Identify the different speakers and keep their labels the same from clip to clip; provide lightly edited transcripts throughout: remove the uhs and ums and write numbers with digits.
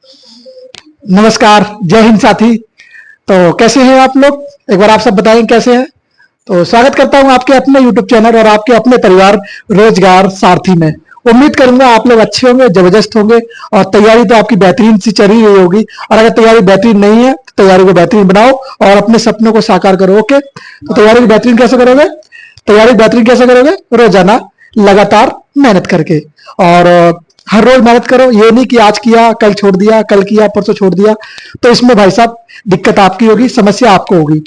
Speaker 1: नमस्कार, जय हिंद साथी। तो कैसे हैं आप लोग? एक बार आप सब बताएं कैसे हैं। तो स्वागत करता हूं आपके अपने YouTube चैनल और आपके अपने परिवार रोजगार सारथी में। उम्मीद करूंगा आप लोग अच्छे होंगे, जबरदस्त होंगे और तैयारी तो आपकी बेहतरीन सी चल ही रही होगी। और अगर तैयारी बेहतरीन नहीं है तो तैयारी को बेहतरीन बनाओ और अपने सपनों को साकार करो। ओके, तो तैयारी को बेहतरीन कैसे करोगे? तैयारी बेहतरीन कैसे करोगे? रोजाना लगातार मेहनत करके। और हर रोज मेहनत करो। ये नहीं कि आज किया कल छोड़ दिया, कल किया परसों छोड़ दिया, तो इसमें भाई साहब दिक्कत आपकी होगी, समस्या आपको होगी।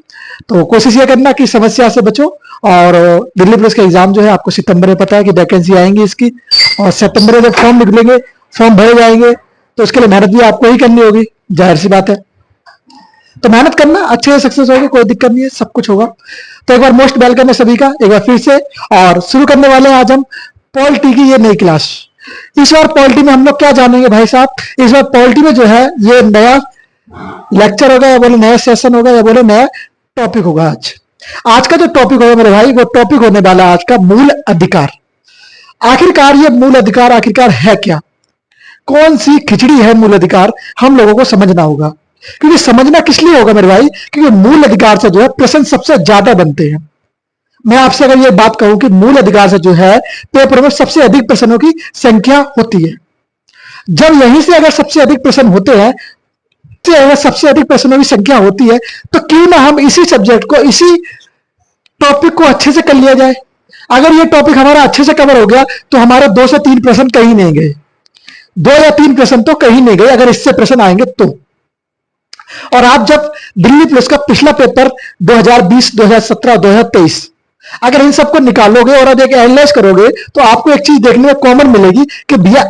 Speaker 1: तो कोशिश ये करना कि समस्या से बचो। और दिल्ली पुलिस का एग्जाम जो है आपको सितंबर में पता है कि वैकेंसी आएंगी इसकी, और सितंबर में जब फॉर्म निकलेंगे, फॉर्म भरे जाएंगे, तो उसके लिए मेहनत भी आपको ही करनी होगी, जाहिर सी बात है। तो मेहनत करना, अच्छे से सक्सेस होगी, कोई दिक्कत नहीं है, सब कुछ होगा। तो एक बार मोस्ट वेलकम है सभी का एक बार फिर से। और शुरू करने वाले हैं आज हम पॉलिटी की ये नई क्लास। इस बार पॉलिटी में हम लोग क्या जानेंगे भाई साहब? इस बार पॉलिटी में जो है ये नया लेक्चर होगा, या बोले नया सेशन होगा, या बोले नया टॉपिक होगा। आज का जो टॉपिक होगा मेरे भाई, वो टॉपिक होने वाला है आज का मूल अधिकार। आखिरकार ये मूल अधिकार आखिरकार है क्या? कौन सी खिचड़ी है मूल अधिकार? हम लोगों को समझना होगा। क्योंकि समझना किस लिए होगा मेरे भाई? क्योंकि मूल अधिकार से जो है प्रश्न सबसे ज्यादा बनते हैं। मैं आपसे अगर ये बात कहूं कि मूल अधिकार से जो है पेपर में सबसे अधिक प्रश्नों की संख्या होती है, जब यहीं से अगर सबसे अधिक प्रश्न होते हैं, तो अगर सबसे अधिक प्रश्नों की संख्या होती है, तो क्यों ना हम इसी सब्जेक्ट को, इसी टॉपिक को अच्छे से कर लिया जाए। अगर ये टॉपिक हमारा अच्छे से कवर हो गया तो हमारे 2 से 3 प्रश्न कहीं नहीं गए। 2 या 3 प्रश्न तो कहीं नहीं गए अगर इससे प्रश्न आएंगे तो। और आप जब दिल्ली पुलिस का पिछला पेपर 2020, 2017, 2023 अगर इन सबको निकालोगे और अब एक एनालाइज करोगे, तो आपको एक चीज देखने में कॉमन मिलेगी कि भैया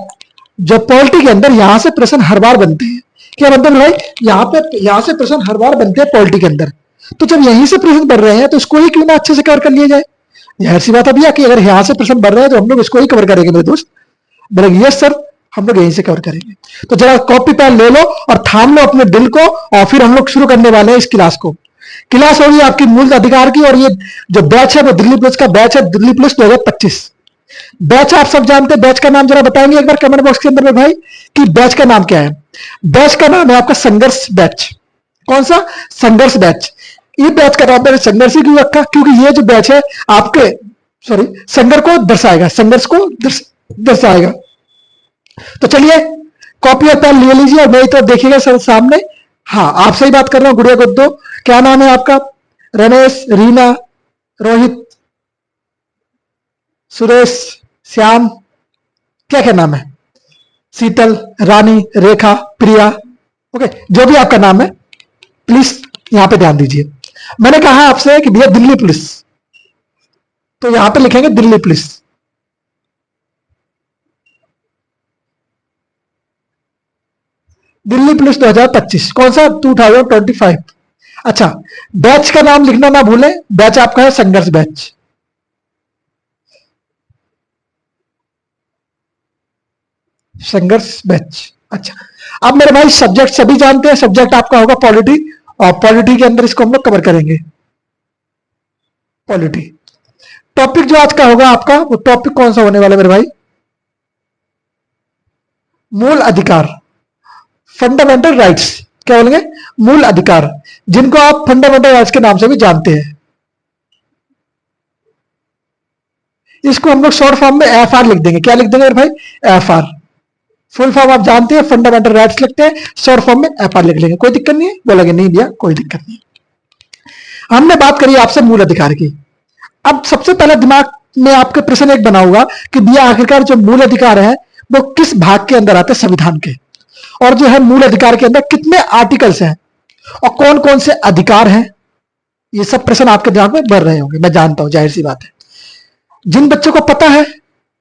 Speaker 1: जो पॉलिटी के अंदर यहां से प्रश्न हर बार बनते हैं। क्या बनते हैं भाई? यहां से प्रश्न हर बार बनते हैं पॉलिटी के अंदर। तो जब यहीं से प्रश्न बन रहे हैं तो इसको ही क्यों ना अच्छे से कवर कर लिया जाए। जाहिर सी बात है भैया कि अगर यहां से प्रश्न बन रहे हैं तो हम लोग इसको ही कवर करेंगे मेरे दोस्त। बोलेंगे यस सर, हम लोग यहीं से कवर करेंगे। तो जरा कॉपी पेन ले लो और थाम लो अपने दिल को, और फिर हम लोग शुरू करने वाले हैं इस क्लास को। क्लास होगी आपकी मूल अधिकार की, और ये जो बैच है वो दिल्ली पुलिस का बैच है, दिल्ली पुलिस 2025 बैच। आप सब जानते हैं बैच का नाम, जरा बताएंगे एक बार कमेंट बॉक्स के अंदर में भाई कि बैच का नाम क्या है। बैच का नाम है आपका संघर्ष बैच। कौन सा? संघर्ष बैच। ये बैच का नाम मैंने संघर्ष ही क्यों रखा? क्योंकि ये जो बैच है आपके संघर्ष को दर्शाएगा, संघर्ष को दर्शाएगा। तो चलिए कॉपी और पेन ले लीजिए और मेरी तरफ देखिएगा सर सामने। हाँ, आपसे ही बात कर रहा हूं, गुड़िया गुड्डो। क्या नाम है आपका? रमेश, रीना, रोहित, सुरेश, श्याम, क्या क्या नाम है? शीतल, रानी, रेखा, प्रिया। ओके, जो भी आपका नाम है प्लीज यहां पे ध्यान दीजिए। मैंने कहा आपसे कि भैया दिल्ली पुलिस, तो यहां पे लिखेंगे दिल्ली पुलिस। दिल्ली पुलिस 2025। कौन सा? 2025। अच्छा, बैच का नाम लिखना ना भूलें। बैच आपका है संघर्ष बैच। संघर्ष बैच। अच्छा, अब मेरे भाई सब्जेक्ट सभी जानते हैं। सब्जेक्ट आपका होगा पॉलिटी, और पॉलिटी के अंदर इसको हम लोग कवर करेंगे। पॉलिटी टॉपिक जो आज का होगा आपका, वो टॉपिक कौन सा होने वाला है मेरे भाई? मूल अधिकार, फंडामेंटल राइट्स। क्या बोलेंगे? मूल अधिकार, जिनको आप फंडामेंटल राइट्स के नाम से भी जानते हैं। इसको हम लोग शॉर्ट फॉर्म में एफआर लिख देंगे। क्या लिख देंगे भाई? एफआर। फुल फॉर्म आप जानते हैं, फंडामेंटल राइट्स लिखते हैं, शॉर्ट फॉर्म में एफआर लिख लेंगे। कोई दिक्कत नहीं है? बोलेंगे नहीं भैया कोई दिक्कत नहीं। हमने बात करी आपसे मूल अधिकार की। अब सबसे पहले दिमाग में आपके प्रश्न एक बना होगा कि भैया आखिरकार जो मूल अधिकार है वो किस भाग के अंदर आते हैं संविधान के, और जो है मूल अधिकार के अंदर कितने आर्टिकल्स हैं और कौन कौन से अधिकार हैं। ये सब प्रश्न आपके दिमाग में बढ़ रहे होंगे, मैं जानता हूं, जाहिर सी बात है। जिन बच्चों को पता है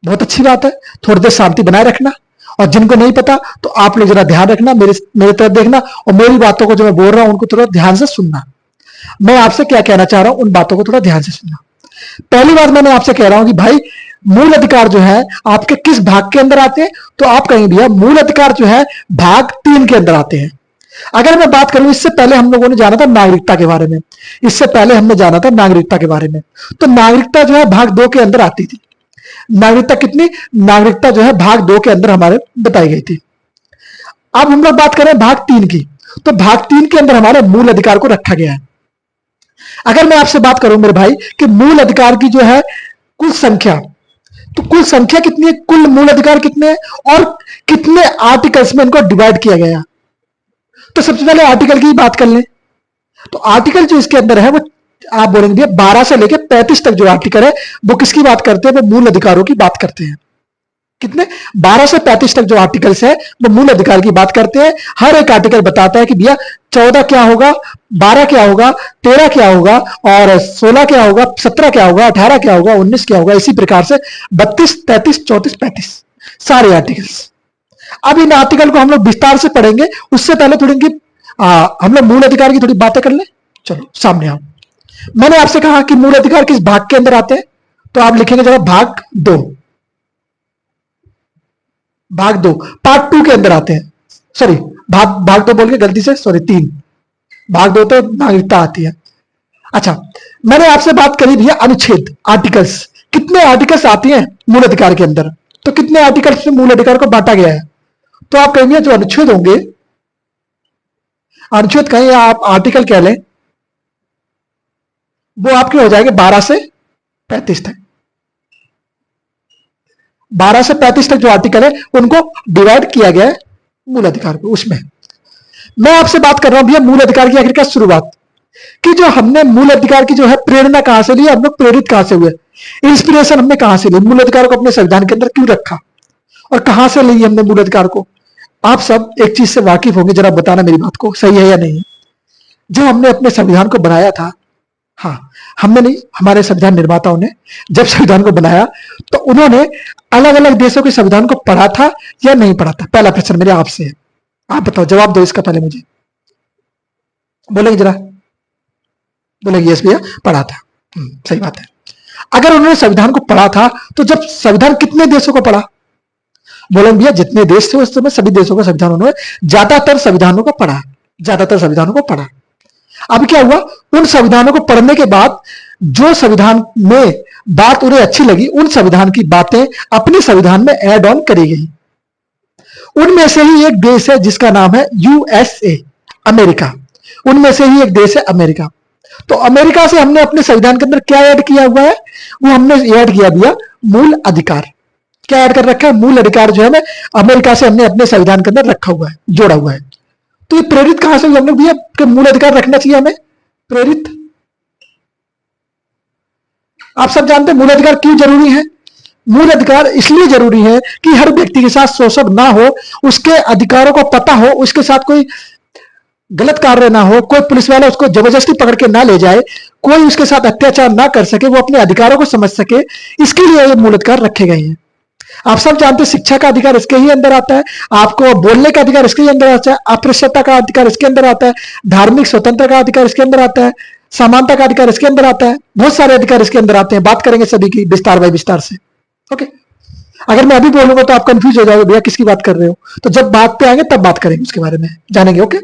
Speaker 1: बहुत अच्छी बात है, थोड़ी देर शांति बनाए रखना। और जिनको नहीं पता तो आप लोग जरा ध्यान रखना, मेरे तरफ देखना, और मेरी बातों को जो मैं बोल रहा हूं उनको थोड़ा ध्यान से सुनना। मैं आपसे क्या कहना चाह रहा हूं उन बातों को थोड़ा ध्यान से सुनना। पहली बात मैंने आपसे कह रहा हूं कि भाई मूल अधिकार जो है आपके किस भाग के अंदर आते हैं, तो आप कहेंगे भैया मूल अधिकार जो है भाग 3 के अंदर आते हैं। अगर मैं बात करूं, इससे पहले हम लोगों ने जाना था नागरिकता के बारे में, इससे पहले हमने जाना था नागरिकता के बारे में। तो नागरिकता जो है भाग 2 के अंदर आती थी। नागरिकता कितनी? नागरिकता जो है भाग 2 के अंदर हमारे बताई गई थी। अब हम लोग बात कर रहे हैं भाग 3 की। तो भाग 3 के अंदर हमारे मूल अधिकार को रखा गया है। अगर मैं आपसे बात करूं मेरे भाई कि मूल अधिकार की जो है कुल संख्या, तो कुल संख्या कितनी है, कुल मूल अधिकार कितने हैं और कितने आर्टिकल्स में इनको डिवाइड किया गया। तो सबसे पहले आर्टिकल की बात कर लें। तो आर्टिकल जो इसके अंदर है वो आप बोलेंगे 12 से लेकर 35 तक जो आर्टिकल है वो किसकी बात करते हैं, वो मूल अधिकारों की बात करते हैं। कितने, 12 से 35 तक जो आर्टिकल्स है वो मूल अधिकार की बात करते हैं। हर एक आर्टिकल बताता है कि भैया 14 क्या होगा, 12 क्या होगा, 13 क्या होगा और 16 क्या होगा, 17 क्या होगा, 18 क्या होगा, 19 क्या होगा, इसी प्रकार से 32, 33, 34, 35 सारे आर्टिकल्स। अब इन आर्टिकल को हम लोग विस्तार से पढ़ेंगे, उससे पहले थोड़ी हम लोग मूल अधिकार की थोड़ी बातें कर लें। चलो सामने आओ। मैंने आपसे कहा कि मूल अधिकार किस भाग के अंदर आते हैं, तो आप लिखेंगे जरा भाग 2, भाग 2 पार्ट 2 के अंदर आते हैं। सॉरी, भाग 2 बोल के गलती से, सॉरी 3, भाग 2 तो नागरिकता आती है। अच्छा, मैंने आपसे बात करी भैया अनुच्छेद, आर्टिकल्स, कितने आर्टिकल्स आती हैं मूल अधिकार के अंदर, तो कितने आर्टिकल्स में मूल अधिकार को बांटा गया है। तो आप कहेंगे जो अनुच्छेद होंगे, अनुच्छेद कहें या आप आर्टिकल कह लें, वो आपके हो जाएंगे 12 से 35 तक। 12 से 35 तक जो आर्टिकल है उनको डिवाइड किया गया है मूल अधिकार को। उसमें मैं आपसे बात कर रहा हूं भैया मूल अधिकार की आखिरकार शुरुआत, कि जो हमने मूल अधिकार की जो है प्रेरणा कहां से ली, हम लोग प्रेरित कहां से हुए, इंस्पिरेशन हमने कहां से ली, मूल अधिकार को अपने संविधान के अंदर क्यों रखा और कहां से ली हमने मूल अधिकार को। आप सब एक चीज से वाकिफ होंगे, जरा बताना मेरी बात को सही है या नहीं। जब हमने अपने संविधान को बनाया था, हाँ हमने नहीं, हमारे संविधान निर्माताओं ने जब संविधान को बनाया तो उन्होंने अलग अलग देशों के संविधान को पढ़ा था या नहीं पढ़ा था। पहला प्रश्न मेरे आपसे है, आप बताओ, जवाब दो इसका पहले मुझे, बोलेंगे जरा, बोलेंगे यस भैया पढ़ा था। सही बात है। अगर उन्होंने संविधान को पढ़ा था तो जब संविधान कितने देशों को पढ़ा, बोलेंगे भैया जितने देश थे उस समय सभी देशों का संविधान उन्होंने ज्यादातर संविधानों को पढ़ा, ज्यादातर संविधानों को पढ़ा। अब क्या हुआ, उन संविधानों को पढ़ने के बाद जो संविधान में बात उन्हें अच्छी लगी, उन संविधान की बातें अपने संविधान में ऐड ऑन करी गई। उनमें से ही एक देश है जिसका नाम है यूएसए, अमेरिका। उनमें से ही एक देश है अमेरिका। तो अमेरिका से हमने अपने संविधान के अंदर क्या ऐड किया हुआ है, वो हमने ऐड किया भैया मूल अधिकार। क्या ऐड कर रखा है, मूल अधिकार जो है ना अमेरिका से हमने अपने संविधान के अंदर रखा हुआ है, जोड़ा हुआ है। तो ये प्रेरित कहां से हुआ, हम लोग भैया कि मूल अधिकार रखना चाहिए हमें, प्रेरित। आप सब जानते हैं मूल अधिकार क्यों जरूरी है। मूल अधिकार इसलिए जरूरी है कि हर व्यक्ति के साथ शोषण ना हो, उसके अधिकारों को पता हो, उसके साथ कोई गलत कार्य ना हो, कोई पुलिस वाला उसको जबरदस्ती पकड़ के ना ले जाए, कोई उसके साथ अत्याचार ना कर सके, वो अपने अधिकारों को समझ सके, इसके लिए ये मूल अधिकार रखे गए हैं। आप सब जानते हैं शिक्षा का अधिकार इसके ही अंदर आता है, आपको बोलने का अधिकार इसके ही अंदर आता है, अस्पृश्यता का अधिकार इसके अंदर आता है, धार्मिक स्वतंत्रता का अधिकार इसके अंदर आता है, समानता का अधिकार इसके अंदर आता है, बहुत सारे अधिकार इसके अंदर आते हैं। बात करेंगे सभी की विस्तार बाय विस्तार से। ओके, अगर मैं अभी बोलूंगा तो आप कंफ्यूज हो जाओगे भैया किसकी बात कर रहे हो, तो जब बात पे आएंगे तब बात करेंगे, उसके बारे में जानेंगे। ओके,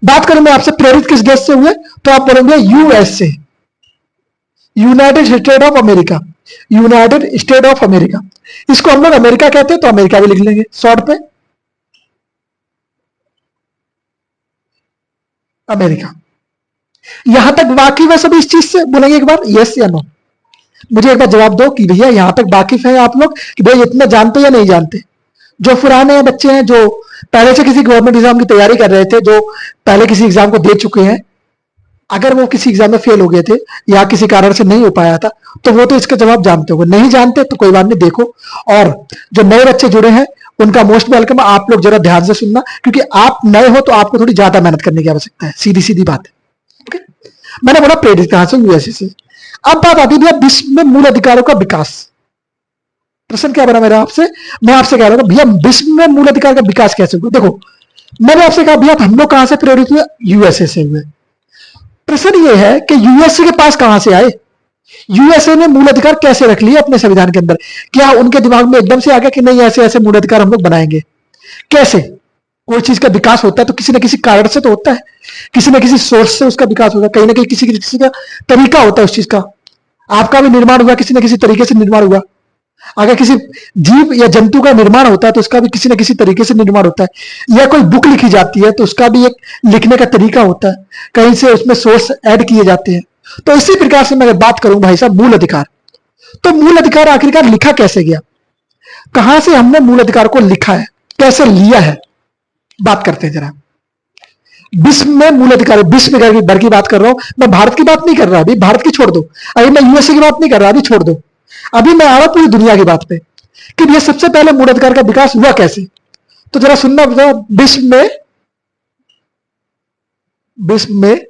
Speaker 1: बात करें मैं आपसे प्रेरित किस देश से हुए, तो आप बोलेंगे USA, United state of America, United state of America. इसको हम लोग अमेरिका कहते हैं तो अमेरिका भी लिख लेंगे शॉर्ट पे, अमेरिका। यहां तक वाकिफ है सभी इस चीज से, बोलेंगे एक बार यस या नो, मुझे एक बार जवाब दो कि भैया यहां तक वाकिफ है आप लोग, कि भैया इतना जानते या नहीं जानते। जो पुराने बच्चे हैं, जो पहले से किसी गवर्नमेंट एग्जाम की तैयारी कर रहे थे, जो पहले किसी एग्जाम को दे चुके हैं, अगर वो किसी एग्जाम में फेल हो गए थे या किसी कारण से नहीं हो पाया था, तो वो तो इसका जवाब जानते होंगे। नहीं जानते तो कोई बात नहीं, देखो। और जो नए बच्चे जुड़े हैं उनका मोस्ट वेलकम, आप लोग जरा ध्यान से सुनना, क्योंकि आप नए हो तो आपको थोड़ी ज्यादा मेहनत करने की आवश्यकता है, सीधी सीधी बात है। ओके, मैंने बोला प्रेरित कहां से, यूएसए से। अब बात आती है विश्व में मूल अधिकारों का विकास। प्रश्न क्या बना मेरा आपसे, मैं आपसे कह रहा हूं भैया विश्व में मूल अधिकार का विकास कैसे हुआ। देखो मैंने आपसे कहा भैया हम लोग कहां से प्रेरित हुए, यूएसए से हुए। प्रश्न ये है कि यूएसए के पास कहां से आए, यूएसए ने मूल अधिकार कैसे रख लिए अपने संविधान के अंदर। क्या उनके दिमाग में एकदम से आ गया कि नहीं ऐसे ऐसे मूल अधिकार हम लोग बनाएंगे। कैसे, कोई चीज का विकास होता है तो किसी न किसी कारण से तो होता है, किसी न किसी सोर्स से उसका विकास होगा, कहीं ना कहीं किसी का तरीका होता है उस चीज का। आपका भी निर्माण हुआ किसी न किसी तरीके से निर्माण हुआ। अगर किसी जीव या जंतु का निर्माण होता है तो उसका भी किसी न किसी तरीके से निर्माण होता है, या कोई बुक लिखी जाती है तो उसका भी एक लिखने का तरीका होता है, कहीं से उसमें सोर्स ऐड किए जाते हैं। तो इसी प्रकार से मैं बात करूं भाई साहब मूल अधिकार, तो मूल अधिकार आखिरकार लिखा कैसे गया, कहां से हमने मूल अधिकार को लिखा है, कैसे लिया है, बात करते हैं जरा। विश्व में मूल अधिकार, विश्व भर की बात कर रहा हूं मैं, भारत की बात नहीं कर रहा, अभी भारत की छोड़ दो, अभी मैं यूएसए की बात नहीं कर रहा, अभी छोड़ दो, अभी मैं आ रहा पूरी दुनिया की बात पे कि ये सबसे पहले मूल अधिकार का विकास हुआ कैसे। तो जरा सुनना, विश्व में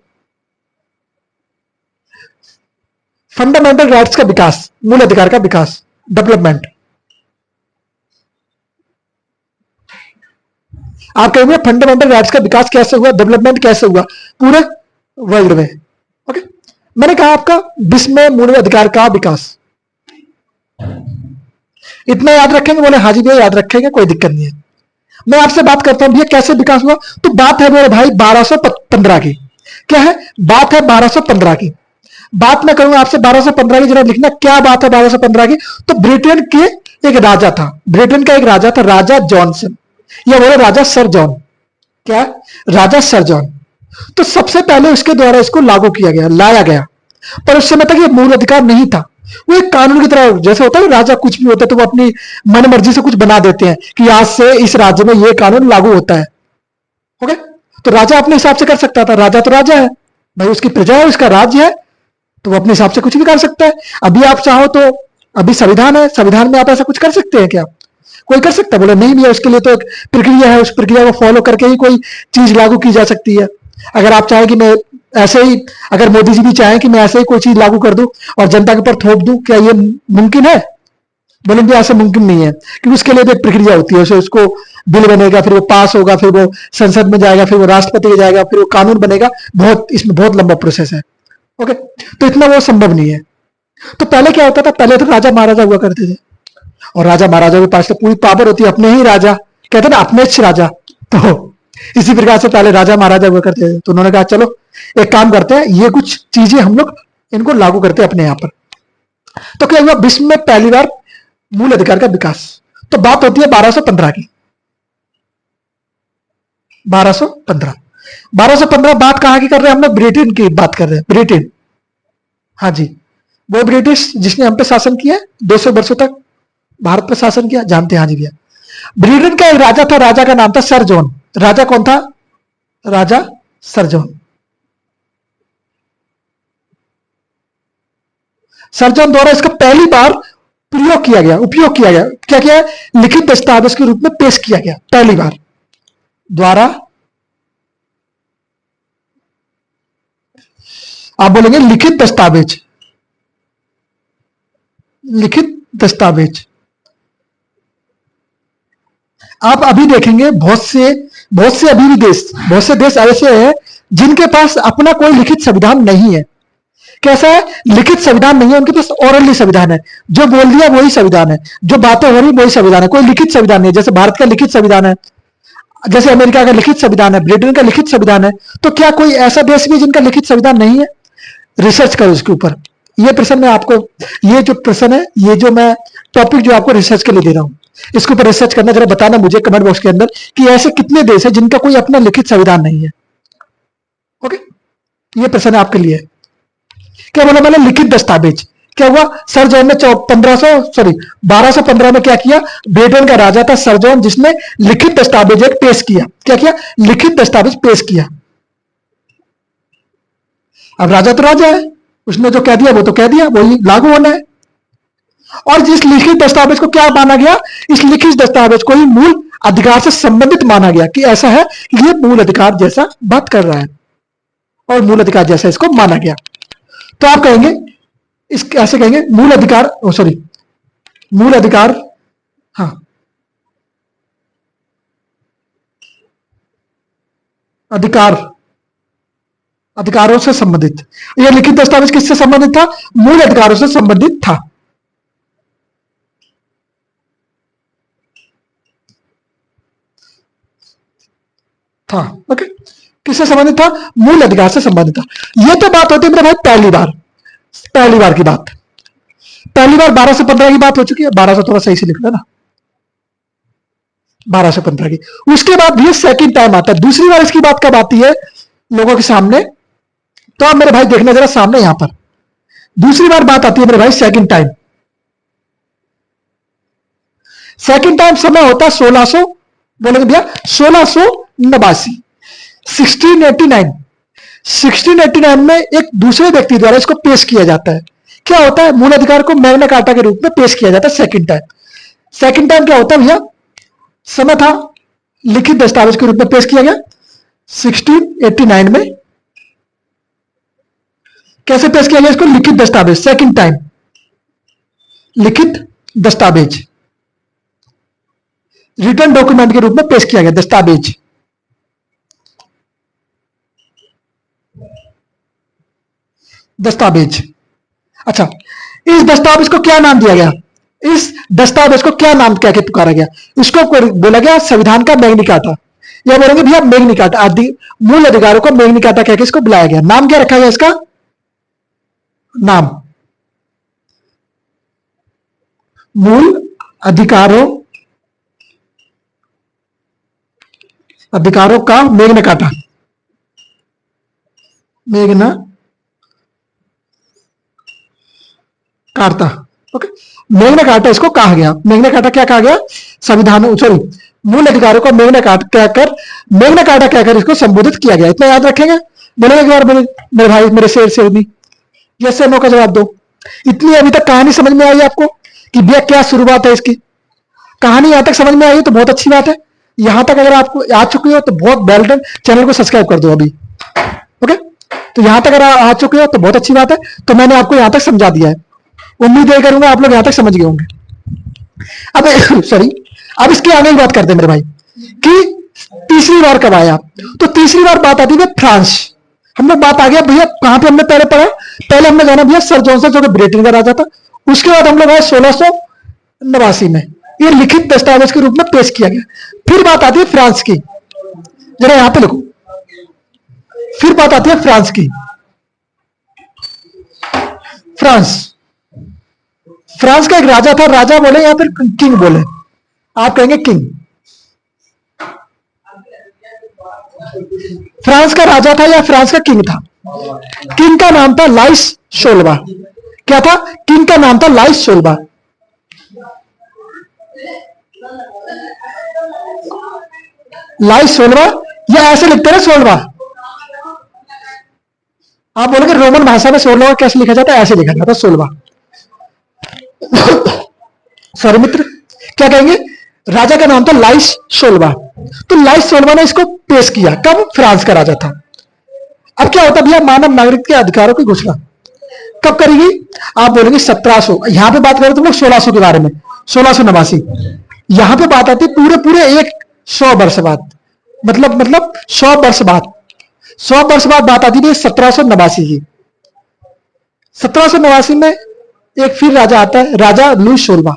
Speaker 1: फंडामेंटल राइट्स का विकास, मूल अधिकार का विकास, डेवलपमेंट। आप कहेंगे फंडामेंटल राइट्स का विकास कैसे हुआ, डेवलपमेंट कैसे हुआ पूरे वर्ल्ड में। ओके, मैंने कहा आपका विश्व में मूल अधिकार का विकास, इतना याद रखेंगे, बोले हाँ जी भैया याद रखेंगे, कोई दिक्कत नहीं है। मैं आपसे बात करता हूं भैया कैसे विकास हुआ, तो बात है मेरे भाई 1215 की। क्या है बात, है 1215 की बात। मैं करूंगा आपसे 1215 की, जरा लिखना क्या बात है 1215 की। तो ब्रिटेन के एक राजा था, ब्रिटेन का एक राजा था, राजा जॉनसन, या बोले राजा सर जॉन, क्या राजा सर जॉन। तो सबसे पहले उसके द्वारा इसको लागू किया गया, लाया गया, पर उस समय तक ये मूल अधिकार नहीं था। वो एक कानून की तरह, जैसे होता है राजा कुछ भी होता है तो वो अपनी मन मर्जी से कुछ बना देते हैं कि आज से इस राज्य में ये कानून लागू होता है। ओके, तो राजा अपने हिसाब से कर सकता था, राजा तो राजा है भाई, उसकी प्रजा है, उसका राज्य है, तो वो अपने हिसाब से कुछ भी कर सकता है। अभी आप चाहो तो, अभी संविधान है, संविधान में आप ऐसा कुछ कर सकते हैं क्या, कोई कर सकता है, बोले नहीं भैया उसके लिए तो एक प्रक्रिया है, उस प्रक्रिया को फॉलो करके ही कोई चीज लागू की जा सकती है। अगर आप चाहें कि मैं ऐसे ही, अगर मोदी जी भी चाहें कि मैं ऐसे ही कोई चीज लागू कर दूं और जनता के ऊपर थोप दूं, क्या ये मुमकिन है, बोलेंगे ऐसा मुमकिन नहीं है, क्योंकि उसके लिए भी एक प्रक्रिया होती है, उसको बिल बनेगा, फिर वो पास होगा, फिर वो संसद में जाएगा, फिर वो राष्ट्रपति के जाएगा, फिर वो कानून बनेगा, बहुत इसमें बहुत लंबा प्रोसेस है। ओके, तो इतना वो संभव नहीं है। तो पहले क्या होता था, पहले तो राजा महाराजा हुआ करते थे, और राजा महाराजा के पास तो पूरी पावर होती है, अपने ही राजा, कहते ना अपने राजा। तो इसी प्रकार से पहले राजा महाराजा हुआ करते थे। तो उन्होंने कहा चलो एक काम करते हैं, ये कुछ चीजें हम लोग इनको लागू करते हैं अपने यहां पर। तो क्या हुआ, विश्व में पहली बार मूल अधिकार का विकास। तो बात होती है 1215 की, 1215 बात कहां की कर रहे हैं हम लोग, ब्रिटेन की बात कर रहे हैं, ब्रिटेन, हाँ जी, वो ब्रिटिश जिसने हम पे शासन किया 200 वर्षों तक भारत पर शासन किया, जानते हैं हाँ जी भैया। ब्रिटेन का एक राजा था, राजा का नाम था सर जॉन। राजा कौन था, राजा सर जॉन। सर जॉन द्वारा इसका पहली बार प्रयोग किया गया, उपयोग किया गया, क्या किया, लिखित दस्तावेज के रूप में पेश किया गया, पहली बार द्वारा, आप बोलेंगे लिखित दस्तावेज, लिखित दस्तावेज। आप अभी देखेंगे बहुत से अभी भी देश, बहुत से देश ऐसे हैं जिनके पास अपना कोई लिखित संविधान नहीं है। कैसा है, लिखित संविधान नहीं है उनके पास, ओरली संविधान है, जो बोल दिया वही संविधान है, जो बातें हो रही वही संविधान है, कोई लिखित संविधान नहीं है। जैसे भारत का लिखित संविधान है, जैसे अमेरिका का लिखित संविधान है, ब्रिटेन का लिखित संविधान है, तो क्या कोई ऐसा देश भी जिनका लिखित संविधान नहीं है, रिसर्च करो इसके ऊपर। ये प्रश्न मैं आपको, ये जो प्रश्न है, ये जो मैं टॉपिक जो आपको रिसर्च के लिए दे रहा हूं, इसके ऊपर रिसर्च करना, जरा बताना मुझे कमेंट बॉक्स के अंदर कि ऐसे कितने देश है जिनका कोई अपना लिखित संविधान नहीं है। ओके, ये प्रश्न है आपके लिए। क्या बोला मैंने, लिखित दस्तावेज। क्या हुआ, सर जॉन ने 1215 में क्या किया, ब्रिटेन का राजा था सर जॉन, जिसने लिखित दस्तावेज एक पेश किया। क्या किया, लिखित दस्तावेज पेश किया। अब राजा तो राजा है, उसने जो कह दिया वो तो कह दिया, वही लागू होना है। और जिस लिखित दस्तावेज को क्या माना गया, इस लिखित दस्तावेज को ही मूल अधिकार से संबंधित माना गया, कि ऐसा है कि ये मूल अधिकार जैसा बात कर रहा है और मूल अधिकार जैसा इसको माना गया। तो आप कहेंगे, इस ऐसे कहेंगे मूल अधिकार, सॉरी मूल अधिकार, हाँ अधिकार, अधिकारों से संबंधित। यह लिखित दस्तावेज किससे संबंधित था, मूल अधिकारों से संबंधित था। ओके, किससे संबंधित था, मूल अधिकार से संबंधित था। यह तो बात होती है मेरे भाई पहली बार की बात। पहली बार 1215 की बात हो चुकी है, 1200 थोड़ा सही से लिख लो ना, 1215 की। उसके बाद भी सेकंड टाइम आता है, दूसरी बार इसकी बात कब आती है लोगों के सामने, तो आप मेरे भाई देखना जरा सामने यहां पर दूसरी बार बात आती है मेरे भाई सेकंड टाइम। सेकंड टाइम समय होता है 1600, बोलेंगे भैया 1689, 1689। 1689 में एक दूसरे व्यक्ति द्वारा इसको पेश किया जाता है। क्या होता है, मूल अधिकार को मैग्ना कार्टा के रूप में पेश किया जाता है सेकंड टाइम। सेकंड टाइम क्या होता है भैया, समय था लिखित दस्तावेज के रूप में पेश किया गया 1689 में। कैसे पेश किया गया इसको, लिखित दस्तावेज, सेकंड टाइम लिखित दस्तावेज, रिटर्न डॉक्यूमेंट के रूप में पेश किया गया दस्तावेज। दस्तावेज, अच्छा, इस दस्तावेज को क्या नाम दिया गया, इस दस्तावेज को क्या नाम क्या के पुकारा गया, इसको बोला गया संविधान का मैग्ना कार्टा, या बोलेंगे भैया मैग्ना कार्टा, आदि मूल अधिकारों को मैग्ना कार्टा कह के इसको बुलाया गया। नाम क्या रखा गया इसका, नाम मूल अधिकारों का Magna carta, Magna carta, okay. Magna carta इसको कहा गया, मैग्ना कार्टा क्या कहा गया, संविधान, सॉरी, मूल अधिकारों को मैग्ना कार्टा कहकर, मैग्ना कार्टा कहकर इसको संबोधित किया गया। इतना याद रखेंगे, बोलेंगे एक बार मेरे भाई, मेरे शेर भी, यस नो का जवाब दो। इतनी अभी तक कहानी समझ में आई आपको कि भैया क्या शुरुआत है इसकी, कहानी यहां तक समझ में आई तो बहुत अच्छी बात है। यहां तक अगर आपको आ चुकी हो तो बहुत वेल डन, चैनल को सब्सक्राइब कर दो अभी, ओके। तो यहां तक अगर आ चुके हो तो बहुत अच्छी बात है, तो मैंने आपको यहां तक समझा दिया है, उम्मीद यही करूंगा आप लोग यहां तक समझ गए होंगे। अब सॉरी, अब इसके आगे की बात करते हैं मेरे भाई कि तीसरी बार कब आया, तो तीसरी बार बात आती है फ्रांस। हम लोग बात आ गया भैया, कहां पे हमने पहले पढ़ा, पहले हमने जाना भैया सर जॉनसन जो कि ब्रिटेन का राजा था, उसके बाद हम लोग आए 1689 में, ये लिखित दस्तावेज के रूप में पेश किया गया। फिर बात आती है फ्रांस की, जरा यहां पे लिखो, फिर बात आती है फ्रांस की। फ्रांस, फ्रांस का एक राजा था, राजा बोले या फिर किंग बोले, आप कहेंगे किंग। फ्रांस का राजा था या फ्रांस का किंग था, किंग का नाम था लाइस सोलवा। क्या था, किंग का नाम था लाइस सोलवा। लाइस सोलवा, या ऐसे लिखते हैं सोलवा, आप बोलोगे रोमन भाषा में सोलवा कैसे लिखा जाता है, ऐसे लिखा जाता है सोलवा। सॉरी मित्र, क्या कहेंगे, राजा का नाम था लाइस सोलवा। तो लाइस सोलवा ने इसको पेश किया, कब, फ्रांस का राजा था। अब क्या होता भैया, मानव नागरिक के अधिकारों की घोषणा कब करेगी, आप बोलेंगे 1700, यहां पे बात करें तो लोग 1600 के बारे में, 1689। यहां पे बात आती है पूरे पूरे 100 वर्ष बाद, मतलब 100 वर्ष बाद, 100 वर्ष बाद बात आती है 1789 की। 1789 में एक फिर राजा आता है, राजा लुई सोलवा,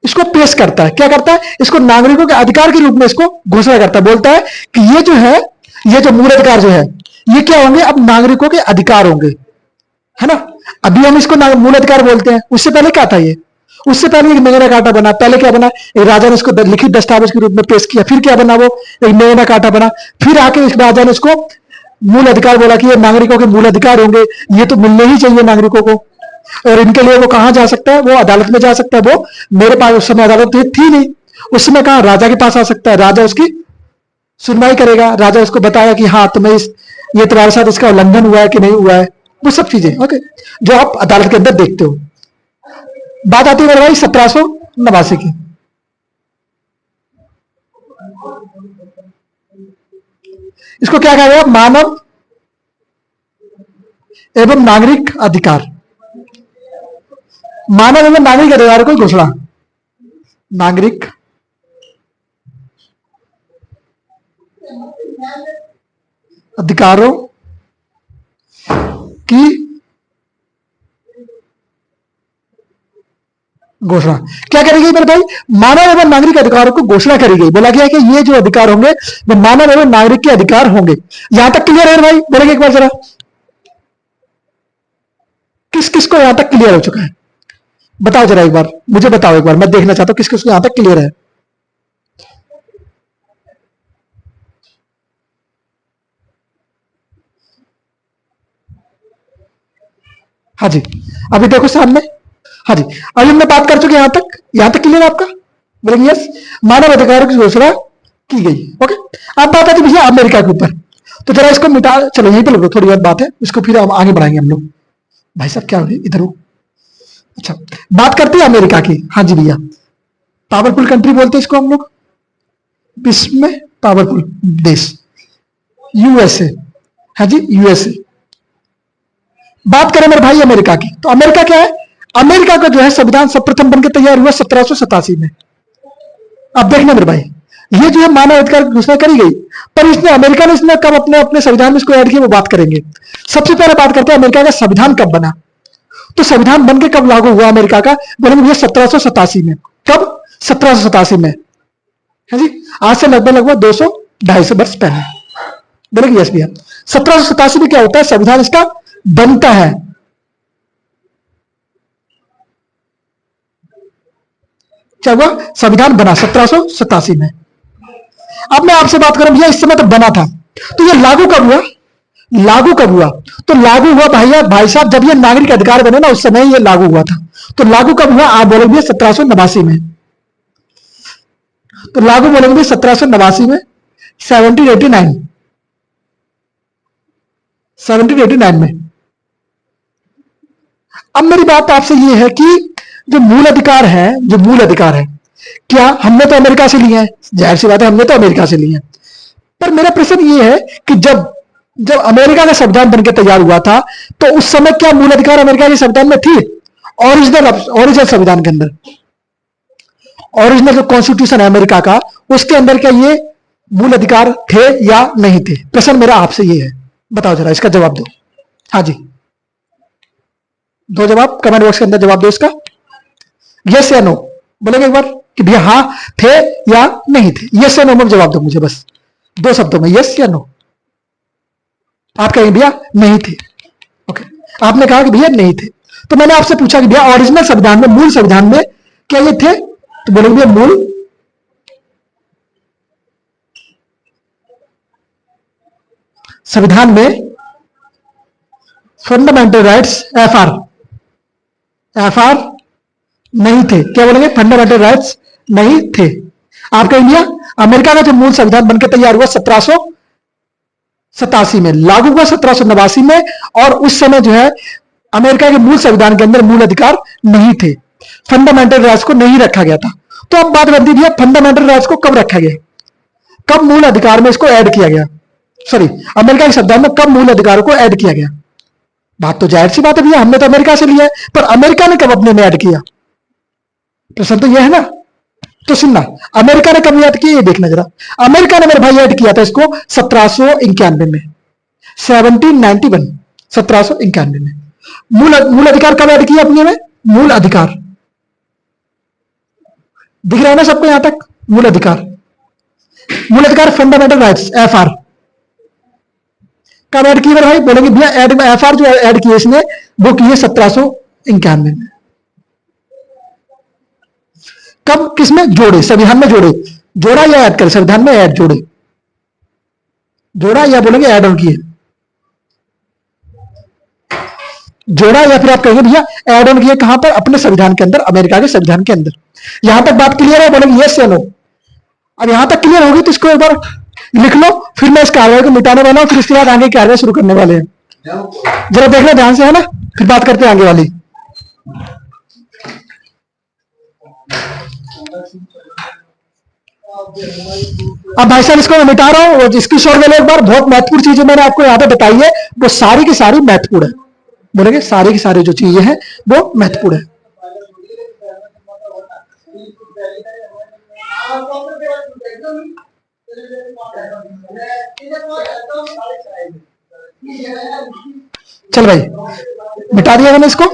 Speaker 1: इसको पेश करता है, क्या करता है, इसको नागरिकों के अधिकार के रूप में इसको घोषणा करता है, बोलता है कि ये जो है, ये जो मूल अधिकार जो है, ये क्या होंगे, अब नागरिकों के अधिकार होंगे, है ना। अभी हम इसको मूल अधिकार बोलते हैं, उससे पहले क्या था ये, उससे पहले एक मैग्ना कार्टा बना, पहले क्या बना, एक राजा ने इसको लिखित दस्तावेज के रूप में पेश किया, फिर क्या बना, वो एक मैग्ना कार्टा बना, फिर आके इस राजा ने इसको मूल अधिकार बोला कि ये नागरिकों के मूल अधिकार होंगे, ये तो मिलने ही चाहिए नागरिकों को, और इनके लिए वो कहां जा सकता है, वो अदालत में जा सकता है। वो मेरे पास उस समय अदालत थी नहीं, उस समय कहा राजा के पास आ सकता है, राजा उसकी सुनवाई करेगा, राजा उसको बताया कि हाँ तुम्हें ये तुम्हारे साथ इसका उल्लंघन हुआ है कि नहीं हुआ है, वो सब चीजें, ओके, जो आप अदालत के अंदर देखते हो। बात आती है मेरे भाई 1789 की। इसको क्या कहा गया, मानव एवं नागरिक अधिकार, मानव एवं नागरिक अधिकार की घोषणा, नागरिक अधिकारों की घोषणा क्या करेगी मेरे भाई, मानव एवं नागरिक अधिकारों को घोषणा करी गई। बोला गया कि ये जो अधिकार होंगे वो मानव एवं नागरिक के अधिकार होंगे। यहां तक क्लियर है भाई, बोलेंगे एक बार जरा, किस किस को यहां तक क्लियर हो चुका है, बताओ जरा एक बार, मुझे बताओ एक बार, मैं देखना चाहता हूं किसको यहां तक क्लियर है। हाँ जी, अभी देखो सामने। हाँ जी, अभी हमने बात कर चुके यहां तक क्लियर है आपका? बोलेंगे यस। मानव अधिकारों की घोषणा की गई। ओके, अब बात आती भैया अमेरिका के ऊपर। तो जरा इसको मिटा, चलो यहीं पे लोग थोड़ी बहुत बात है, इसको फिर हम आगे बढ़ाएंगे हम लोग। भाई साहब क्या हो गया इधर हो। अच्छा, बात करते हैं अमेरिका की। हाँ जी भैया, पावरफुल कंट्री बोलते हैं इसको हम लोग, विश्व में पावरफुल देश, यूएसए। हाँ जी, यूएसए। बात करें मेरे भाई अमेरिका की, तो अमेरिका क्या है? अमेरिका का जो है संविधान सर्वप्रथम बनकर तैयार हुआ 1787 में। अब देखना मेरे भाई, ये जो है मानव अधिकार की घोषणा करी गई, पर इसने अमेरिका ने इसने कब अपने अपने संविधान में इसको ऐड किया, वो बात करेंगे। सबसे पहले बात करते हैं अमेरिका का संविधान कब बना। तो संविधान बनके कब लागू हुआ अमेरिका का? बोलेंगे भैया 1787 में। कब? 1787 में। है जी, आज से लगभग लगभग 200-250 वर्ष पहले। बोलेंगे यस भैया। 1787 में क्या होता है? संविधान इसका बनता है। क्या हुआ? संविधान बना 1787 में। अब मैं आपसे बात करूं भैया, इस समय तो बना था, तो ये लागू कब हुआ? लागू कब हुआ? तो लागू हुआ भैया भाई साहब जब ये नागरिक अधिकार बने ना, उस समय ये लागू हुआ था। तो लागू कब हुआ? आप बोलेंगे 1789 में। तो लागू बोलेंगे 1789 में, 1789, 1789 में। अब मेरी बात आपसे ये है कि जो मूल अधिकार है, जो मूल अधिकार है, क्या हमने तो अमेरिका से लिए हैं, जाहिर सी बात है हमने तो अमेरिका से लिए हैं। पर मेरा प्रश्न ये है कि जब जब अमेरिका का संविधान बनकर तैयार हुआ था, तो उस समय क्या मूल अधिकार अमेरिका के संविधान में थी? ओरिजिनल संविधान के अंदर, ओरिजिनल जो कॉन्स्टिट्यूशन है अमेरिका का, उसके अंदर क्या ये मूल अधिकार थे या नहीं थे? प्रश्न मेरा आपसे ये है, बताओ जरा, इसका जवाब दो। हाँ जी, दो जवाब कमेंट बॉक्स के अंदर, जवाब दो इसका, यस या नो। बोलेंगे एक बार कि भैया हाँ थे या नहीं थे, यस या नो में जवाब दो मुझे, बस 2 शब्दों में, यस या नो। आप कहेंगे भैया नहीं थे। ओके, आपने कहा कि भैया नहीं थे, तो मैंने आपसे पूछा कि भैया ओरिजिनल संविधान में, मूल संविधान में क्या ये थे? तो बोलेंगे भैया मूल संविधान में फंडामेंटल राइट्स, एफआर नहीं थे। क्या बोलेंगे? फंडामेंटल राइट्स नहीं थे। आप कहेंगे अमेरिका का जो मूल संविधान बनकर तैयार हुआ 1787 में, लागू हुआ 1789 में, और उस समय जो है अमेरिका के मूल संविधान के अंदर मूल अधिकार नहीं थे, फंडामेंटल राइट्स को नहीं रखा गया था। तो अब बात बनती है फंडामेंटल राइट्स को कब रखा गया, कब मूल अधिकार में इसको ऐड किया गया, सॉरी अमेरिका के संविधान में कब मूल अधिकारों को ऐड किया गया? बात तो जाहिर सी बात है भैया, हमने तो अमेरिका से लिया है, पर अमेरिका ने कब अपने में ऐड किया? प्रश्न तो यह है ना। तो सुनना, अमेरिका ने कब ऐड किया ये देखना जरा। अमेरिका ने मेरे भाई ऐड किया था इसको 1791 में, 1791, 1791 में। मूल अधिकार कब ऐड किया अपने में? मूल अधिकार दिख रहा है ना सबको यहां तक? मूल अधिकार, मूल अधिकार फंडामेंटल राइट्स, एफआर कब ऐड किए भाई? बोलेंगे भैया एफआर जो ऐड किए इसने, वो किए 1791 में। कब? किसमें? जोड़े, संविधान में जोड़े। जोड़ा या ऐड करे? संविधान में ऐड, जोड़े, जोड़ा या बोलेंगे ऐड ऑन किए, जोड़ा, या फिर आप कहेंगे भैया ऐड ऑन किए। कहां पर? अपने संविधान के अंदर, अमेरिका के संविधान के अंदर। यहां तक बात क्लियर है? बोलेंगे यस या नो। अब यहां तक क्लियर होगी तो इसको एक बार लिख लो, फिर मैं इस कार्रवाई को मिटाने वाला हूं, फिर इसके बाद आगे कार्रवाई शुरू करने वाले हैं। जरा देखना ध्यान से, है ना, फिर बात करते हैं आगे वाली। अब भाई साहब इसको मैं मिटा रहा हूं, और इसकी शॉर्ट में एक बार बहुत महत्वपूर्ण चीजें मैंने आपको यहां पे बताई है, वो सारी की सारी महत्वपूर्ण है। बोलेंगे सारी की सारी जो चीजें हैं वो महत्वपूर्ण है। चल भाई, मिटा दिया मैंने इसको,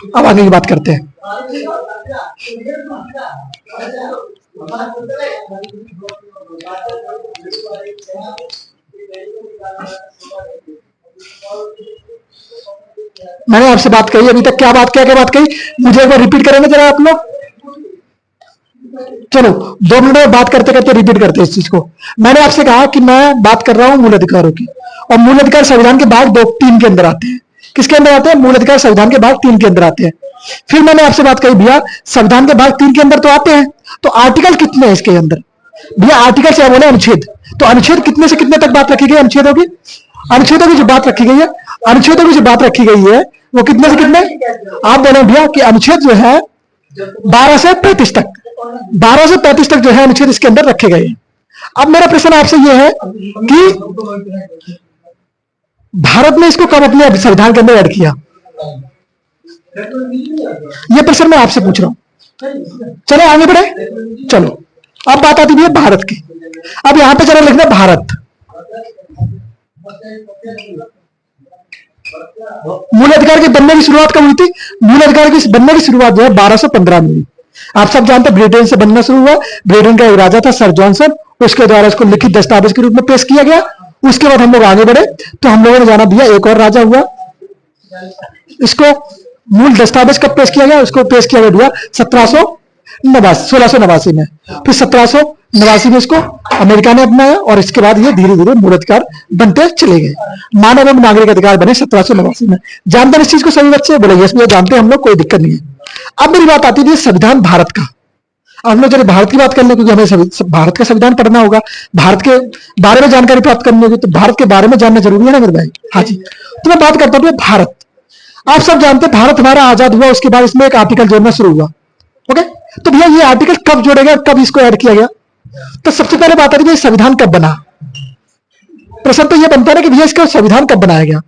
Speaker 1: अब आगे की बात करते हैं। मैंने आपसे बात कही अभी तक, क्या बात क्या क्या बात कही, मुझे एक बार रिपीट करेंगे जरा आप लोग। चलो 2 मिनट में बात करते करते रिपीट करते हैं इस चीज को। मैंने आपसे कहा कि मैं बात कर रहा हूं मूल अधिकारों की, और मूल अधिकार संविधान के भाग 3 के अंदर आते हैं। किसके अंदर आते हैं? मूल अधिकार संविधान के भाग 3 के अंदर आते हैं। फिर मैंने आपसे बात कही भैया संविधान के भाग 3 के अंदर तो आते हैं, तो आर्टिकल कितने हैं इसके अंदर? भैया आर्टिकल से बोले अनुच्छेद, तो अनुच्छेद कितने से कितने तक बात रखी गई? अनुच्छेदों की जो बात रखी गई है, अनुच्छेदों की जो बात रखी गई है वो कितने से कितने? आप बोले भैया कि अनुच्छेद जो है 12 से 35 तक, 12 से 35 तक जो है अनुच्छेद इसके अंदर रखे गए हैं। अब मेरा प्रश्न आपसे यह है कि भारत ने इसको कब अपने संविधान के अंदर ऐड किया? यह प्रश्न मैं आपसे पूछ रहा हूं। चलो आगे बढ़े। चलो अब बात आती है भारत की। अब यहां पे चलो लिखना भारत। मूल अधिकार के बनने की शुरुआत कब हुई थी? मूल अधिकार की बनने की शुरुआत जो है 1215 में हुई। आप सब जानते हैं ब्रिटेन से बनना शुरू हुआ। ब्रिटेन का एक राजा था सर जॉनसन, उसके द्वारा इसको लिखित दस्तावेज के रूप में पेश किया गया। उसके बाद हम लोग आगे बढ़े तो हम लोगों ने जाना भैया एक और राजा हुआ, इसको मूल दस्तावेज कब पेश किया गया? उसको पेश किया गया भैया 1689 में। फिर 1789 में इसको अमेरिका ने अपनाया, और इसके बाद ये धीरे धीरे मूल अधिकार बनते चले गए। मानव एवं नागरिक अधिकार बने 1789 में। जानते हैं इस चीज को सभी बच्चे? बोले यस भैया जानते हैं हम लोग, कोई दिक्कत नहीं है। अब मेरी बात आती है संविधान भारत का। अब हम लोग जब भारत की बात कर ले, क्योंकि हमें भारत का संविधान पढ़ना होगा, भारत के बारे में जानकारी प्राप्त करनी होगी, तो भारत के बारे में जानना जरूरी है ना मेरे भाई। हाँ जी, तो मैं बात करता हूँ भारत। आप सब जानते हैं भारत हमारा आजाद हुआ, उसके बाद इसमें एक आर्टिकल जोड़ना शुरू हुआ। ओके, तो भैया ये आर्टिकल कब जोड़ा गया, कब इसको ऐड किया गया? तो सबसे पहले बात आ रही है संविधान कब बना। प्रश्न तो ये बनता है कि भैया इसका संविधान कब बनाया गया,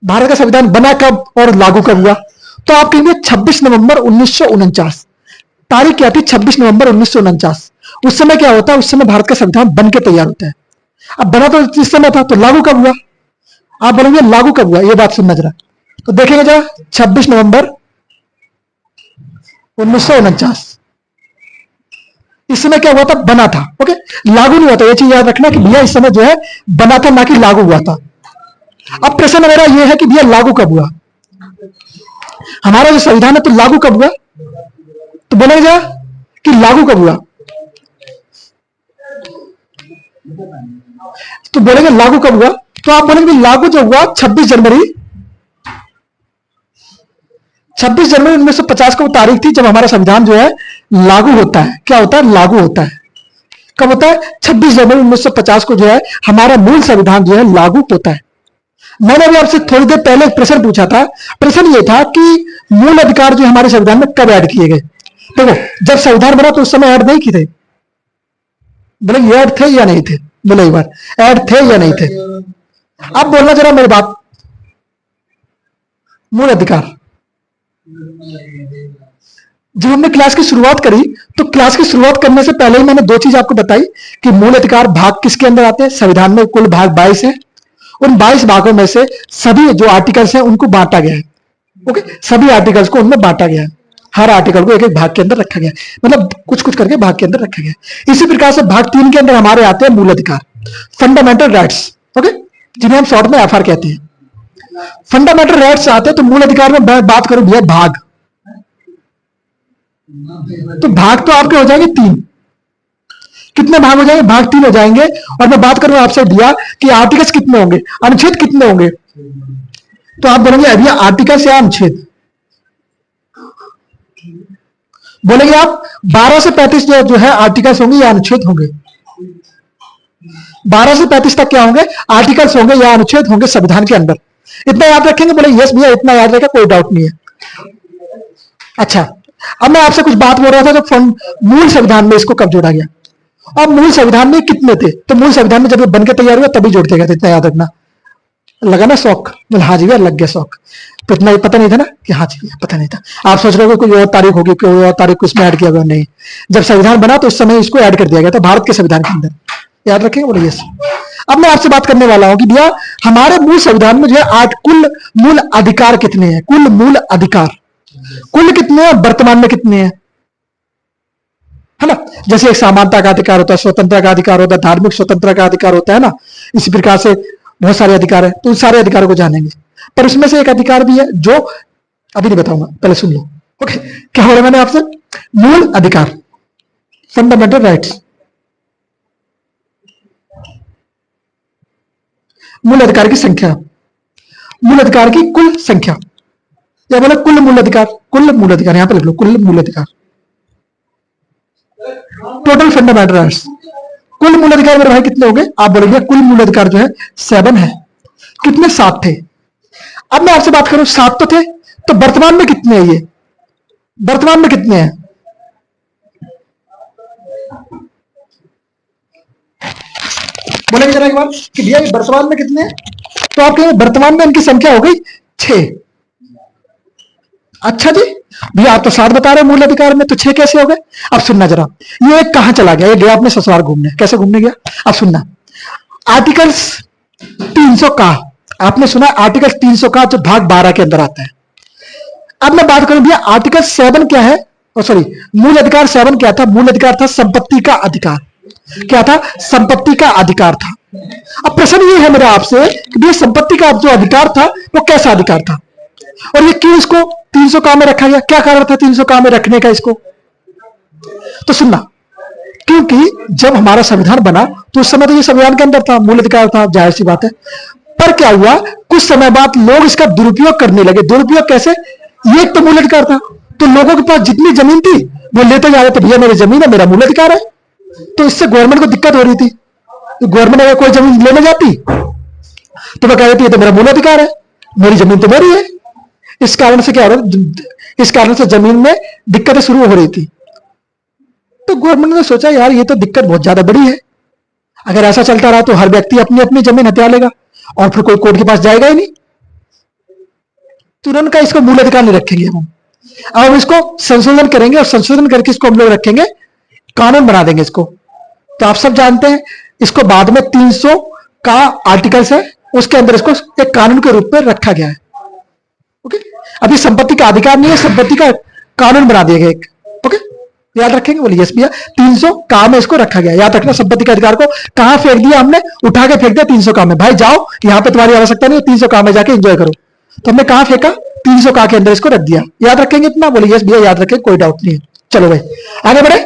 Speaker 1: भारत का संविधान बना कब और लागू कब हुआ? तो आप कहेंगे 26 नवंबर 1949। तारीख क्या थी? 26 नवंबर 1949। उस समय क्या होता है, उस समय भारत का संविधान बन के तैयार होता है। अब बना तो इस समय था, तो लागू कब हुआ? आप बोलेंगे लागू कब हुआ, ये बात सुनना जरा। तो देखेंगे जरा 26 नवंबर 1949। इस समय क्या हुआ था? बना था। ओके, लागू नहीं हुआ था। ये चीज याद रखना कि भैया इस समय जो है बना था, ना कि लागू हुआ था। अब प्रश्न मेरा यह है कि भैया लागू कब हुआ? हमारा जो संविधान है तो लागू कब हुआ? तो बोलेंगे जरा कि लागू कब हुआ? तो बोलेंगे लागू कब हुआ? तो आप बोलेंगे लागू जो हुआ 26 जनवरी 1950 को तारीख थी जब हमारा संविधान जो है लागू होता है। क्या होता है? लागू होता है। कब होता है? 26 जनवरी 1950 को जो है हमारा मूल संविधान जो है लागू होता है। मैंने अभी आपसे थोड़ी देर पहले एक प्रश्न पूछा था। प्रश्न ये था कि मूल अधिकार जो हमारे संविधान में कब ऐड किए गए? देखो जब संविधान बना तो उस समय ऐड नहीं किए थे। बोले ये ऐड थे या नहीं थे? बोले एक बार ऐड थे या नहीं थे? अब बोलना जरा मेरी बात। मूल अधिकार जब हमने क्लास की शुरुआत करी तो क्लास की शुरुआत करने से पहले ही मैंने 2 चीज आपको बताई कि मूल अधिकार भाग किसके अंदर आते हैं। संविधान में कुल भाग 22 है। उन 22 भागों में से सभी जो आर्टिकल्स हैं उनको बांटा गया है। ओके, सभी आर्टिकल्स को उनमें बांटा गया है। हर आर्टिकल को एक एक भाग के अंदर रखा गया, मतलब कुछ कुछ करके भाग के अंदर रखा गया। इसी प्रकार से भाग 3 के अंदर हमारे आते हैं मूल अधिकार, फंडामेंटल राइट्स। ओके, जिन्हें हम शॉर्ट में एफआर कहते हैं। फंडामेंटल राइट्स आते हैं तो मूल अधिकार में बात करूं भैया भाग, तो भाग तो आपके हो जाएंगे 3। कितने भाग हो जाएंगे? भाग 3 हो जाएंगे। और मैं बात करूं आपसे भैया कि आर्टिकल्स कितने होंगे, अनुच्छेद कितने होंगे, तो आप बोलेंगे भैया आर्टिकल्स या अनुच्छेद? बोलेंगे आप 12 से 35 जो है आर्टिकल्स होंगे या अनुच्छेद होंगे? 12 से 35 तक क्या होंगे? आर्टिकल्स होंगे या अनुच्छेद होंगे संविधान के अंदर। इतना याद रखेंगे? बोले यस भैया इतना याद रखें, कोई डाउट नहीं है। अच्छा, अब मैं आपसे कुछ बात बोल रहा था तो मूल संविधान में इसको कब जोड़ा गया। अब मूल संविधान में कितने थे? तो मूल संविधान में जब ये बनकर तैयार हुआ तभी जोड़ दिया गया था। इतना याद रखना। लगा ना शौक? बोले हाँ जी भैया लग गया शौक। तो इतना पता नहीं था ना कि हाँ जी भैया पता नहीं था। आप सोच रहे हो कोई और तारीख होगी, कोई और तारीख को इसमें ऐड किया गया? नहीं, जब संविधान बना तो उस समय इसको ऐड कर दिया गया था भारत के संविधान के अंदर। याद रखेंगे? बोले यस। अब मैं आपसे बात करने वाला हूं कि भैया हमारे मूल संविधान में जो है 8 कुल मूल अधिकार कितने हैं? कुल मूल अधिकार कुल कितने हैं, वर्तमान में कितने हैं, है ना? जैसे एक समानता का अधिकार होता है, स्वतंत्रता का अधिकार होता है, धार्मिक स्वतंत्रता का अधिकार होता है ना। इसी प्रकार से बहुत सारे अधिकार है, तो उन सारे अधिकारों को जानेंगे। पर उसमें से एक अधिकार भी है जो अभी नहीं बताऊंगा, पहले सुन लो। ओके, क्या हो रहा है मैंने आपसे? मूल अधिकार, फंडामेंटल राइट्स। मूल अधिकार की संख्या, मूल अधिकार की कुल संख्या, या बोले कुल मूल अधिकार, कुल मूल अधिकार, यहां पे लिख लो कुल मूल अधिकार, टोटल फंडामेंटल राइट्स। कुल मूल अधिकार मेरे भाई कितने हो गए? आप बोलेंगे कुल मूल अधिकार जो है 7 है। कितने? 7 थे। अब मैं आपसे बात करूं, 7 तो थे, तो वर्तमान में कितने हैं? ये वर्तमान में कितने हैं? बोलेंगे जरा एक बार कि भैया ये वर्तमान में कितने हैं? तो आप कहेंगे वर्तमान में इनकी संख्या हो गई 6। अच्छा जी भैया आप तो 7 बता रहे मूल अधिकार में, तो 6 कैसे हो गए? अब सुनना जरा, ये कहां चला गया? ये गया अपने ससुराल घूमने। कैसे घूमने गया? अब सुनना, आर्टिकल्स 300 का, आपने सुना आर्टिकल 300 का जो भाग 12 के अंदर आता है। अब मैं बात करूं भैया आर्टिकल 7 क्या है, सॉरी मूल अधिकार 7 क्या था? मूल अधिकार था संपत्ति का अधिकार। क्या था? संपत्ति का अधिकार था। अब प्रश्न ये है मेरा आपसे कि भैया संपत्ति का जो अधिकार था वो कैसा अधिकार था, और ये क्यों इसको 300 का में रखा गया? क्या कारण था 300 का में रखने का इसको? तो सुनना, क्योंकि जब हमारा संविधान बना तो उस समय तो ये संविधान के अंदर था, मूल अधिकार था, जाहिर सी बात है। पर क्या हुआ, कुछ समय बाद लोग इसका दुरुपयोग करने लगे। दुरुपयोग कैसे? ये एक तो मूल अधिकार था, तो लोगों के पास जितनी जमीन थी वो लेते जा रहे थे, भैया मेरी जमीन है, मेरा मूल अधिकार है। तो इससे गवर्नमेंट को दिक्कत हो रही थी। तो गवर्नमेंट अगर कोई जमीन लेने जाती तो वह कह रही थी ये तो मेरा मूल अधिकार है, मेरी जमीन तो मेरी है। इस कारण से क्या हो रहा, इस कारण से जमीन में दिक्कतें शुरू हो रही थी। तो गवर्नमेंट ने सोचा यार ये तो दिक्कत बहुत ज्यादा बड़ी है, अगर ऐसा चलता रहा तो हर व्यक्ति अपनी अपनी जमीन हथिया लेगा और फिर कोई कोर्ट के पास जाएगा ही नहीं। तो उन्होंने कहा इसको मूल अधिकार नहीं रखेंगे हम इसको संशोधन करेंगे, और संशोधन करके इसको हम लोग रखेंगे, कानून बना देंगे इसको। तो आप सब जानते हैं इसको बाद में 300 का आर्टिकल्स है उसके अंदर इसको एक कानून के रूप में रखा गया है। ओके, अभी संपत्ति का अधिकार नहीं है, संपत्ति का कानून बना दिया गया एक। ओके, याद रखेंगे? बोलिए यस भैया, 300 का में इसको रखा गया। याद रखना, संपत्ति के अधिकार को कहां फेंक दिया हमने? उठा के फेंक दिया 300 का में। भाई जाओ, यहां पे तुम्हारी आवश्यकता नहीं है, 300 का में जाके एंजॉय करो। तो हमने कहां फेंका? 300 का के अंदर इसको रख दिया। याद रखेंगे इतना? बोलिए यस भैया याद रखेंगे, कोई डाउट नहीं है। चलो भाई आगे बढ़े,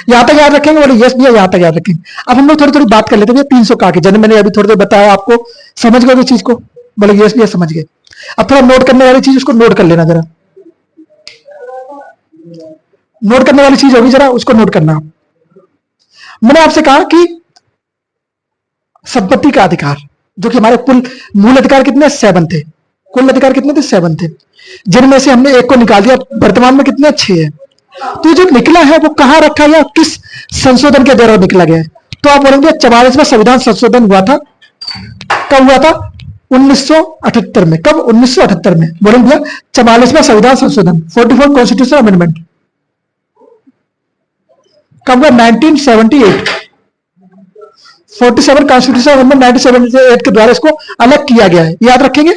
Speaker 1: यहां तक याद रखेंगे? बोलिए यस भैया यहां तक याद रखेंगे। अब हम लोग थोड़ी थोड़ी बात कर लेते हैं 300 का के, जैसे मैंने अभी थोड़ी देर बताया आपको, समझ गए चीज को? बोले यस भैया समझ गए। अब थोड़ा नोट करने वाली चीज उसको नोट कर लेना जरा, नोट करने वाली चीज होगी जरा उसको नोट करना। मैंने आपसे कहा कि संपत्ति का अधिकार, जो कि हमारे कुल मूल अधिकार कितने? 7 थे। कुल अधिकार कितने थे? 7 थे, जिनमें से हमने एक को निकाल दिया। वर्तमान में कितने? 6 है। तो जो निकला है वो कहां रखा गया? किस संशोधन के द्वारा निकला गया है? तो आप बोलेंगे 44वां संविधान संशोधन हुआ था। कब हुआ था? 1978 में। कब? 1978 में। बोलेंगे 44वां संविधान संशोधन, 44 कॉन्स्टिट्यूशन अमेंडमेंट कब हुआ? 1978। 47 कॉन्स्टिट्यूशन अमेंडमेंट 1978 के द्वारा इसको अलग किया गया है। याद रखेंगे?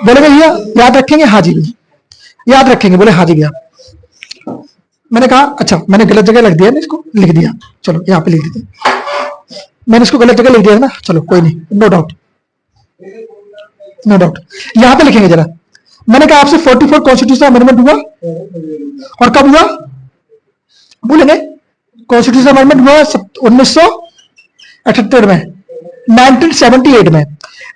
Speaker 1: बोलेंगे भैया याद रखेंगे? हाँ जी भैया याद रखेंगे। बोले हाँ जी भैया। मैंने कहा अच्छा मैंने गलत जगह लिख दिया ना, इसको लिख दिया, चलो यहाँ पे लिख देते। मैंने इसको गलत जगह लिख दिया ना, चलो कोई नहीं, नो डाउट नो डाउट। यहां पे लिखेंगे जरा। मैंने कहा आपसे 44 कॉन्स्टिट्यूशन अमेंडमेंट हुआ, और कब हुआ? बोलेंगे कॉन्स्टिट्यूशन अमेंडमेंट हुआ 1978 में, 1978 में।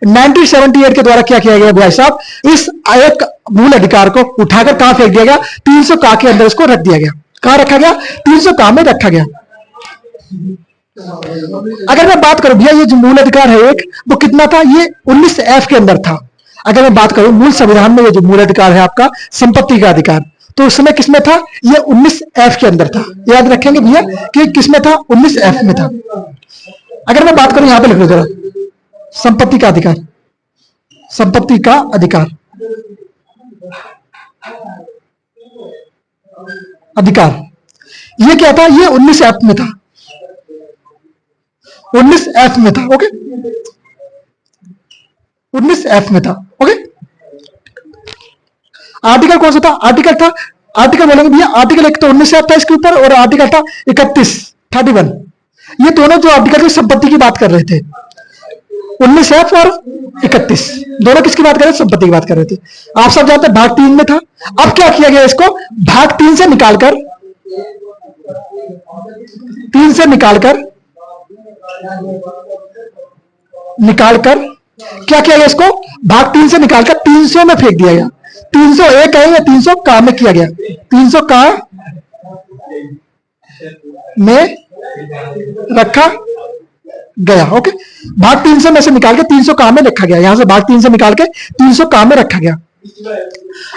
Speaker 1: 1978 के द्वारा क्या किया गया भाई साहब? इस एक मूल अधिकार को उठाकर कहां फेंक दिया गया? 300 का के अंदर इसको रख दिया गया। कहां रखा गया? 300 का में रखा गया। अगर मैं बात करूं भैया ये जो मूल अधिकार है एक, वो कितना था? ये 19F के अंदर था। अगर मैं बात करूं मूल संविधान में ये जो मूल अधिकार है आपका संपत्ति का अधिकार, तो उस समय किसमें था? ये 19F के अंदर था। याद रखेंगे भैया कि किसमें था? 19F में था। अगर मैं बात करूं यहां पे लिख लो जरा, संपत्ति का अधिकार, संपत्ति का अधिकार, अधिकार ये क्या था? ये 19F में था, 19F में था। ओके, 19F में था। ओके, आर्टिकल कौन सा था? आर्टिकल था, आर्टिकल बोलेंगे भैया आर्टिकल एक तो 19F था इसके ऊपर, और आर्टिकल था 31 31। ये दोनों जो आर्टिकल की संपत्ति की बात कर रहे थे, 19F और 31 दोनों किसकी बात कर रहे थे? संपत्ति की बात कर रहे थे। आप सब जानते हैं भाग 3 में था। अब क्या किया गया, इसको भाग 3 से निकालकर क्या किया गया, इसको भाग 3 से निकालकर 300 में फेंक दिया गया। 301 है या 300 का में किया गया, 300 का में रखा गया। ओके, भाग 300 में से निकाल के 300 का में रखा गया। यहां से भाग 3 से निकाल के 300 का में रखा गया।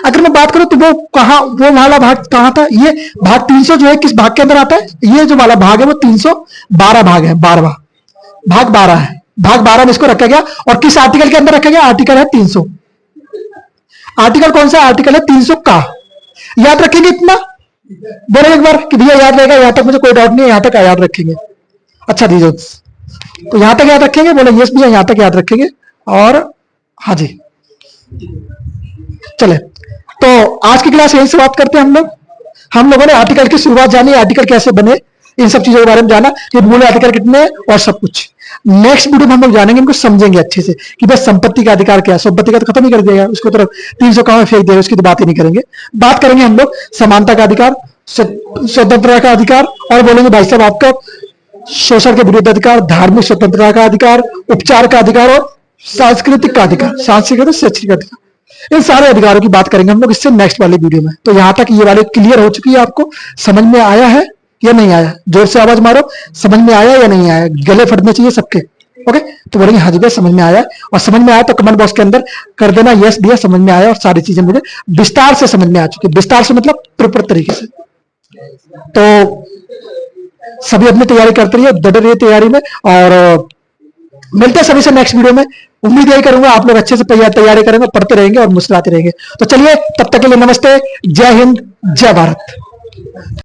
Speaker 1: अगर मैं बात करूं तो वो वाला भाग कहां था? ये भाग 300 जो है किस भाग के अंदर आता है? ये जो वाला भाग है वो 312 भाग है, 12वां भाग 12 है। भाग 12 में इसको रखा गया। और किस आर्टिकल के अंदर रखा गया? आर्टिकल है 300। आर्टिकल कौन सा? आर्टिकल है 300 का। याद रखेंगे इतना? बोले एक बार कि भैया याद रहेगा, यहां तक मुझे कोई डाउट नहीं है, यहां तक याद रखेंगे। अच्छा दीजिए, तो यहां तक याद रखेंगे? बोले यस भैया यहां तक याद रखेंगे। और हाँ जी, चले तो आज की क्लास यही समाप्त करते हैं। हम लोगों ने आर्टिकल की शुरुआत जानी, आर्टिकल कैसे बने, इन सब चीजों के बारे में जाना कि मूल आर्टिकल कितने हैं और सब कुछ। नेक्स्ट वीडियो में हम लोग जानेंगे, इनको समझेंगे अच्छे से कि बस संपत्ति का अधिकार क्या है। संपत्ति का तो खत्म ही कर दिया, उसको तो 300 का में फेंक दिया, उसकी तो बात ही नहीं करेंगे। बात करेंगे हम लोग समानता का अधिकार, स्वतंत्रता का अधिकार, और बोलेंगे भाई साहब आपका शोषण के विरुद्ध अधिकार, धार्मिक स्वतंत्रता का अधिकार, उपचार का अधिकार और सांस्कृतिक का अधिकार, सांस्कृतिक शैक्षिक अधिकार। इन सारे अधिकारों की बात करेंगे हम लोग इससे नेक्स्ट वाली वीडियो में। तो यहां तक ये वाले क्लियर हो चुकी है, आपको समझ में आया है या नहीं आया? जोर से आवाज मारो, समझ में आया या नहीं आया? गले फटने चाहिए सबके। ओके, तो बोलेंगे हाँ जी भैया समझ में आया। और समझ में आया तो कमेंट बॉक्स के अंदर कर देना यस भैया समझ में आया, और सारी चीजें मुझे विस्तार से समझ में आ चुकी है। विस्तार से मतलब प्रॉपर तरीके से। तो सभी अपनी तैयारी करते रहिए, डटे रहिए तैयारी में, और मिलते हैं सभी से नेक्स्ट वीडियो में। उम्मीद यही करूंगा आप लोग अच्छे से तैयारी करेंगे, पढ़ते रहेंगे और मुस्कुराते रहेंगे। तो चलिए, तब तक के लिए नमस्ते, जय हिंद, जय भारत।